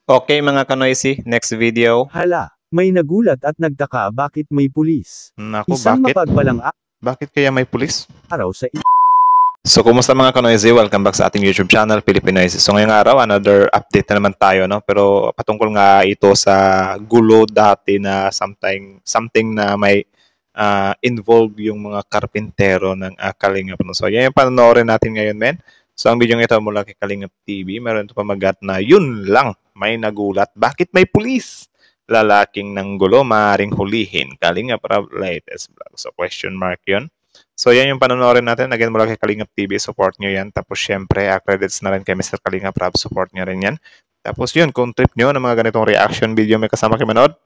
Okay mga kanoisy, next video. Hala, may nagulat at nagtaka bakit may pulis. Naku, Isang bakit? mapagpalang Bakit kaya may pulis? araw sa So, kumusta mga kanoisy? Welcome back sa ating YouTube channel, Filipinoisy. So, ngayong araw, another update na naman tayo, no? Pero patungkol nga ito sa gulo dati na something na may involved yung mga karpintero ng Kalingap. No? So, yan yung panonoorin natin ngayon, men. So, ang video ito mula kay Kalingap TV. Meron ito pamagat na yun lang, may nagulat. Bakit may pulis? Lalaking ng gulo, maaaring hulihin. Kalingap latest vlog. So, question mark yun. So, yan yung panonoorin natin. Again, mula kay Kalingap TV, support nyo yan. Tapos, syempre, credits na rin kay Mr. Kalingap Rob, support nyo rin yan. Tapos, yun, kung trip nyo ng mga ganitong reaction video may kasama kayo manood,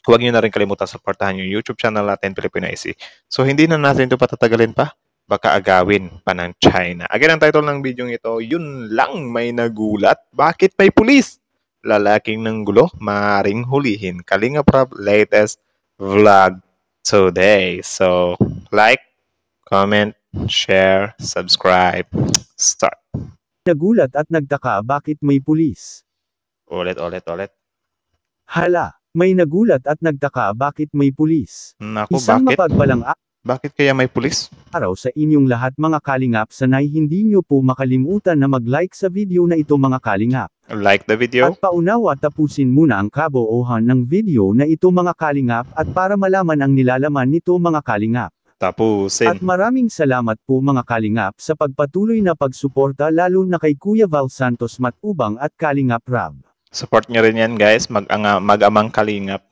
huwag nyo na rin kalimutan supportahan yung YouTube channel natin, Filipinoisy. So, hindi na natin ito patatagalin pa. Baka agawin pa ng China. Again, ang title ng video ito, yun lang may nagulat. Bakit may pulis? Lalaking ng gulo, maaaring hulihin. Kalingap Rob, latest vlog today. So, like, comment, share, subscribe. Start. nagulat at nagtaka bakit may pulis. Ulit. Hala, may nagulat at nagtaka bakit may pulis. Naku, Isang bakit? mapagpalang Bakit kaya may pulis? araw sa inyong lahat mga kalingap, sanay hindi nyo po makalimutan na mag-like sa video na ito mga kalingap. Like the video. At paunawa tapusin muna ang kabuuhan ng video na ito mga kalingap at para malaman ang nilalaman nito mga kalingap. Tapusin. At maraming salamat po mga kalingap sa pagpatuloy na pagsuporta lalo na kay Kuya Val Santos Matubang at Kalingap Rob. Support nyo rin yan guys, mag-amang Kalingap.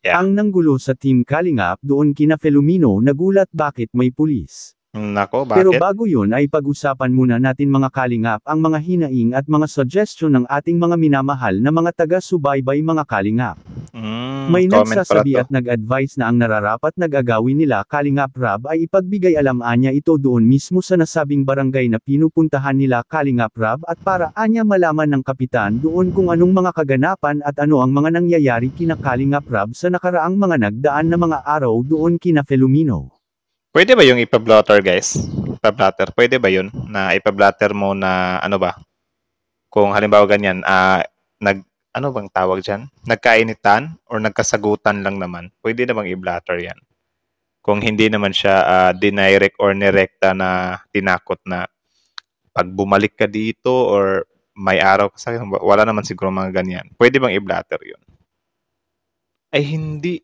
Yeah. Ang nanggulo sa Team Kalingap doon kina Filomeno nagulat bakit may pulis. Nako, bakit? Pero bago yun ay pag-usapan muna natin mga kalingap ang mga hinaing at mga suggestion ng ating mga minamahal na mga taga-subaybay mga kalingap. May nagsasabi at nag-advise na ang nararapat na gagawin nila Kalingap Rob ay ipagbigay alam anya ito doon mismo sa nasabing barangay na pinupuntahan nila Kalingap Rob at para anya malaman ng kapitan doon kung anong mga kaganapan at ano ang mga nangyayari kina Kalingap Rob sa nakaraang mga nagdaan na mga araw doon kina Filomeno. Pwede ba yung ipablotter guys? Ipablotter, pwede ba yun? Na ipablotter mo na ano ba? Kung halimbawa ganyan, ano bang tawag dyan? Nagkainitan or nagkasagutan lang naman. Pwede na bang i-blatter yan? Kung hindi naman siya dinirect or nirekta na tinakot na pag bumalik ka dito or may araw ka sa akin, wala naman siguro mga ganyan. Pwede bang i-blatter yun? Ay hindi.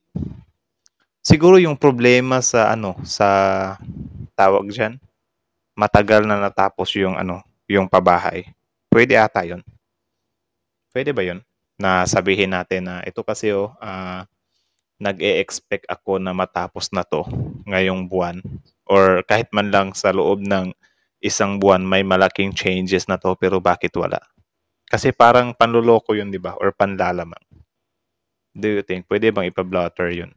Siguro yung problema sa sa tawag dyan, matagal na natapos yung pabahay. Pwede ata yun. Pwede ba yun? Na sabihin natin na ito kasi nag-e-expect ako na matapos na to ngayong buwan or kahit man lang sa loob ng isang buwan may malaking changes na to pero bakit wala? Kasi parang panloloko yun, di ba? Or panlalamang. Do you think pwede bang ipablotter yun?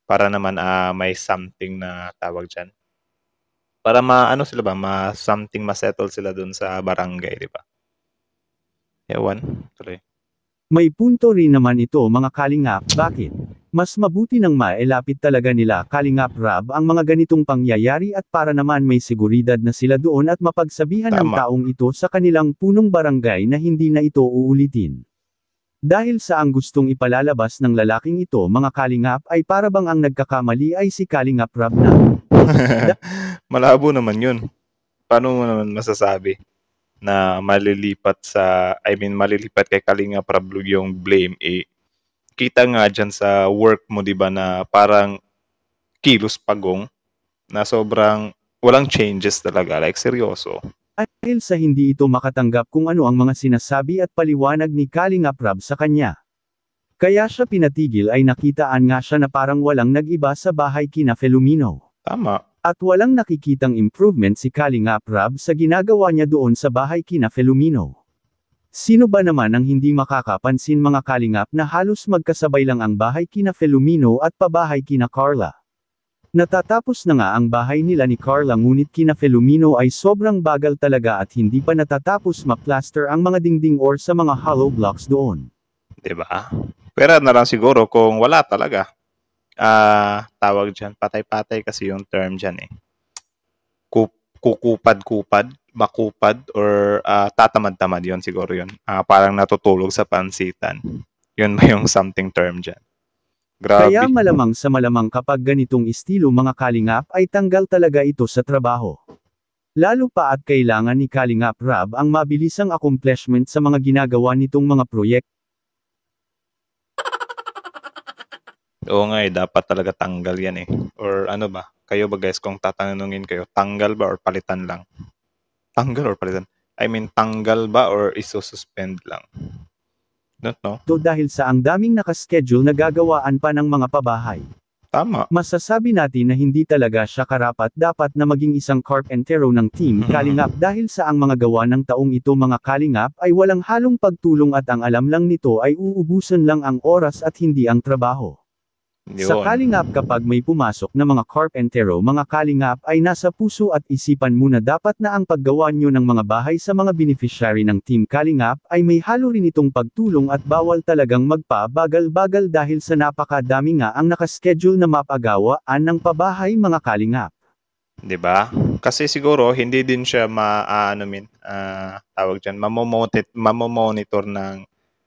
Para naman may something na tawag dyan. Para sila ba? Something ma-settle sila dun sa barangay, di ba? Ewan. Tuloy. May punto rin naman ito mga kalingap, bakit? Mas mabuti nang mailapit talaga nila Kalingap Rob ang mga ganitong pangyayari at para naman may seguridad na sila doon at mapagsabihan ng taong ito sa kanilang punong barangay na hindi na ito uulitin. Dahil sa ang gustong ipalalabas ng lalaking ito mga kalingap ay para bang ang nagkakamali ay si Kalingap Rob na. Malabo naman yun. Paano mo naman masasabi na malilipat kay Kalingap Rob yung blame kita nga dyan sa work mo, di ba, na parang kilos pagong na sobrang walang changes talaga, like seryoso. Dahil sa hindi ito makatanggap kung ano ang mga sinasabi at paliwanag ni Kalingap Rob sa kanya. Kaya siya pinatigil ay nakitaan nga siya na parang walang nag-iba sa bahay kina Filomeno. Tama. At walang nakikitang improvement si Kalingap Rob sa ginagawa niya doon sa bahay kina Filomeno. Sino ba naman ang hindi makakapansin mga kalingap na halos magkasabay lang ang bahay kina Filomeno at pabahay kina Carla? Natatapos na nga ang bahay nila ni Carla ngunit kina Filomeno ay sobrang bagal talaga at hindi pa natatapos ma-plaster ang mga dingding or sa mga hollow blocks doon. Diba? Pero na lang siguro kung wala talaga. Tawag dyan, patay-patay kasi yung term dyan eh. Kukupad-kupad. makupad or tatamad-tamad, yon siguro yun. Parang natutulog sa pansitan. Yun ba yung something term dyan? Kaya Grabe. malamang sa malamang kapag ganitong estilo mga kalingap ay tanggal talaga ito sa trabaho. Lalo pa at kailangan ni Kalingap Rab ang mabilisang accomplishment sa mga ginagawa nitong mga proyekto. Oo nga dapat talaga tanggal yan eh. Or ano ba? Kayo ba guys, kung tatanungin kayo, tanggal ba or palitan lang? Tanggal or palitan? I mean, tanggal ba or isususpend lang? Don't know. Dahil sa ang daming nakaschedule na gagawaan pa ng mga pabahay. Tama. Masasabi natin na hindi talaga siya karapat-dapat na maging isang carpentero ng Team Kalingap dahil sa ang mga gawa ng taong ito mga Kalingap ay walang halong pagtulong at ang alam lang nito ay uubusan lang ang oras at hindi ang trabaho. Sa Yun. Kalingap kapag may pumasok na mga carpentero mga Kalingap ay nasa puso at isipan muna dapat na ang paggawa nyo ng mga bahay sa mga beneficiary ng Team Kalingap ay may halo rin itong pagtulong at bawal talagang magpa-bagal-bagal dahil sa napakadami nga ang nakaschedule na mapagawaan ng pabahay mga Kalingap. 'Di ba? Kasi siguro hindi din siya tawag diyan, mamomonitor ng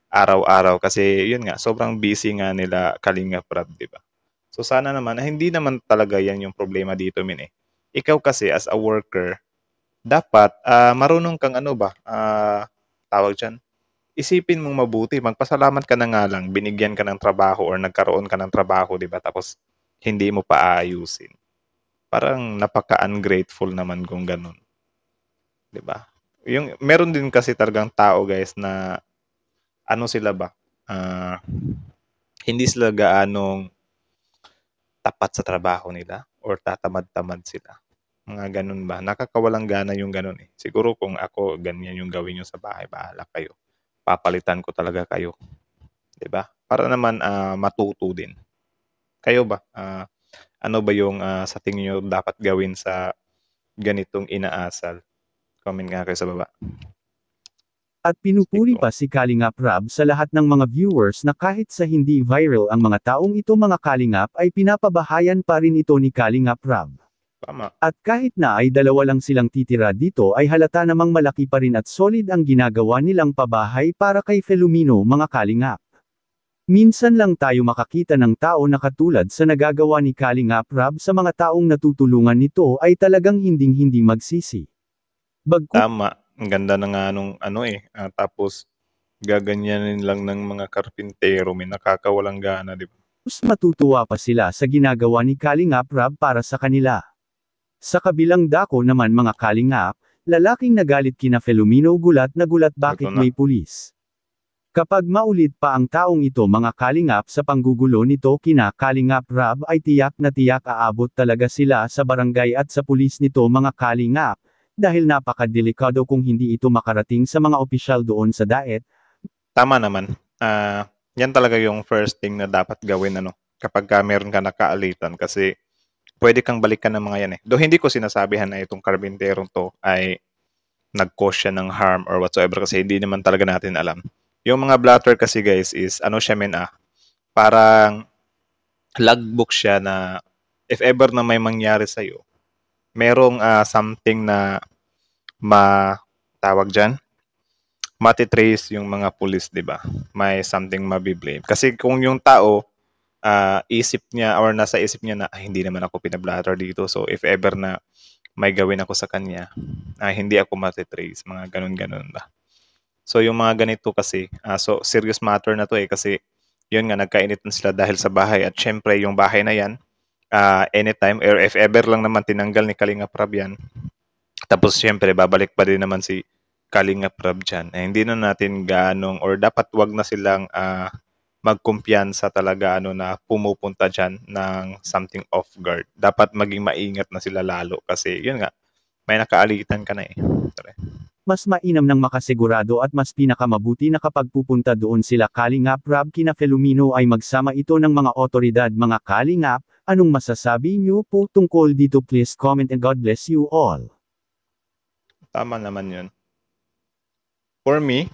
araw-araw kasi yun nga sobrang busy nga nila Kalingap Rab, 'di ba? So sana naman hindi naman talaga 'yan yung problema dito eh. Ikaw kasi as a worker dapat marunong kang tawag diyan, isipin mong mabuti, magpasalamat ka na nga lang binigyan ka ng trabaho or nagkaroon ka ng trabaho, 'di ba? Tapos hindi mo pa aayusin. Parang napaka-ungrateful naman kung ganun. 'Di ba? Yung meron din kasi talagang tao guys na sila ba? Hindi sila gaanong tapat sa trabaho nila or tatamad-tamad sila. Mga ganun ba? Nakakawalang gana yung ganun eh. Siguro kung ako ganyan yung gawin nyo sa bahay, bahala kayo. Papalitan ko talaga kayo. 'Di ba? Para naman matuto din. Kayo ba? Ano ba yung sa tingin nyo dapat gawin sa ganitong inaasal? Comment nga kayo sa baba. At pinupuri pa si Kalingap Rab sa lahat ng mga viewers na kahit sa hindi viral ang mga taong ito mga Kalingap ay pinapabahayan pa rin ito ni Kalingap Rab. Tama. At kahit na ay dalawa lang silang titira dito ay halata namang malaki pa rin at solid ang ginagawa nilang pabahay para kay Filomeno mga Kalingap. Minsan lang tayo makakita ng tao na katulad sa nagagawa ni Kalingap Rab sa mga taong natutulungan nito ay talagang hinding-hindi magsisi. Tama. Ang ganda na nga nung tapos gaganyanin lang ng mga karpintero, may nakakawalang gana, di ba? Mas matutuwa pa sila sa ginagawa ni Kalingap Rab para sa kanila. Sa kabilang dako naman mga Kalingap, lalaking nagalit kina Filomeno gulat na gulat bakit may pulis. Kapag maulit pa ang taong ito mga Kalingap sa panggugulo nito kina Kalingap Rab ay tiyak na tiyak aabot talaga sila sa barangay at sa pulis nito mga Kalingap. Dahil napakadelikado kung hindi ito makarating sa mga opisyal doon sa DAET. Tama naman. Yan talaga yung first thing na dapat gawin kapag meron ka nakaalitan kasi pwede kang balikan ng mga yan eh. Though hindi ko sinasabihan na itong karpinterong to ay nag-cause siya ng harm or whatsoever kasi hindi naman talaga natin alam. Yung mga blotter kasi guys is parang logbook siya na if ever na may mangyari sa'yo, merong something na matawag dyan, matitrace yung mga pulis, di ba? May something mabiblame. Kasi kung yung tao, isip niya or nasa isip niya na hindi naman ako pinablatter dito. So if ever na may gawin ako sa kanya, hindi ako matitrace. Mga ganun-ganun ba? So yung mga ganito kasi, so serious matter na to kasi yun nga, nagkainitan sila dahil sa bahay. At syempre yung bahay na yan, anytime or if ever lang naman tinanggal ni Kalingap Rab yan, tapos syempre babalik pa din naman si Kalingap Rab dyan. Hindi na natin ganong or dapat wag na silang magkumpiyansa talaga na pumupunta dyan ng something off guard. Dapat maging maingat na sila lalo kasi yun nga, may nakaalitan ka na eh. Mas mainam ng makasigurado at mas pinakamabuti na kapag pupunta doon sila Kalingap Rab kina Filomeno ay magsama ito ng mga otoridad mga Kalingap. Anong masasabi niyo po tungkol dito? Please comment and God bless you all. Tama naman yun. For me,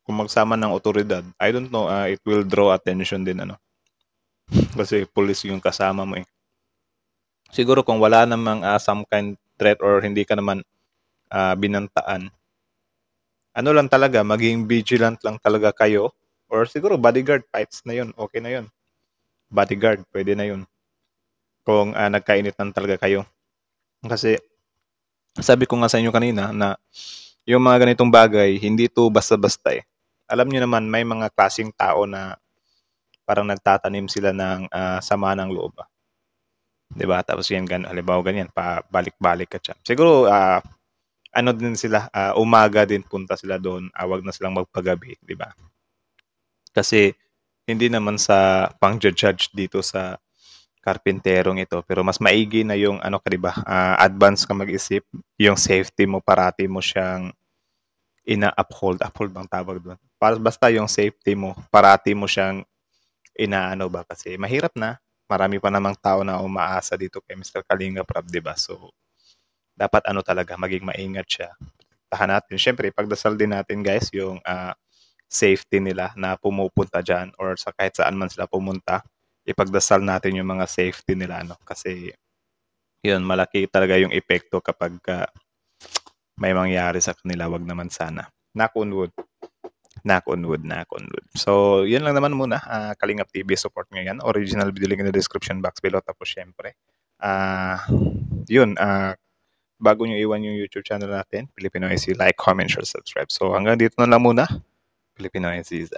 kung magsama ng otoridad, I don't know, it will draw attention din kasi police yung kasama mo eh. Siguro kung wala namang some kind threat or hindi ka naman binantaan. Ano lang talaga, maging vigilant lang talaga kayo. Or siguro bodyguard fights na yun. Okay na yun. Bodyguard, pwede na yun. Kung nagkainitan talaga kayo. Kasi sabi ko nga sa inyo kanina na yung mga ganitong bagay, hindi to basta-basta eh. Alam niyo naman, may mga klaseng tao na parang nagtatanim sila ng sama ng loob. 'Di ba? Tapos yan, halimbawa ganyan, pabalik-balik ka dyan. Siguro, ano din sila, umaga din punta sila doon, wag na silang magpagabi, 'di ba? Kasi hindi naman sa pang-judge dito sa karpenterong ito, pero mas maigi na yung ano ka, 'di ba? Advance ka mag-isip, yung safety mo parati mo siyang ina-uphold, uphold bang tawag doon? Para basta yung safety mo, parati mo siyang inaano ba kasi mahirap na. Marami pa namang tao na umaasa dito kay Mr. Kalinga Prab, 'di ba? So dapat ano talaga, maging maingat siya. Tahan natin. Siyempre, pagdasal din natin guys yung safety nila na pumupunta dyan or sa kahit saan man sila pumunta. Ipagdasal natin yung mga safety nila. No? Kasi yun, malaki talaga yung epekto kapag may mangyari sa kanila. Wag naman sana. Knock on wood. Knock on wood, knock on wood. So, yun lang naman muna. Kalingap TV support nyo yan. Original video link in the description box below. Tapos syempre, yun, bago nyo iwan yung YouTube channel natin, Filipino IC, like, comment, share, subscribe. So hanggang dito na lang muna. Filipino IC is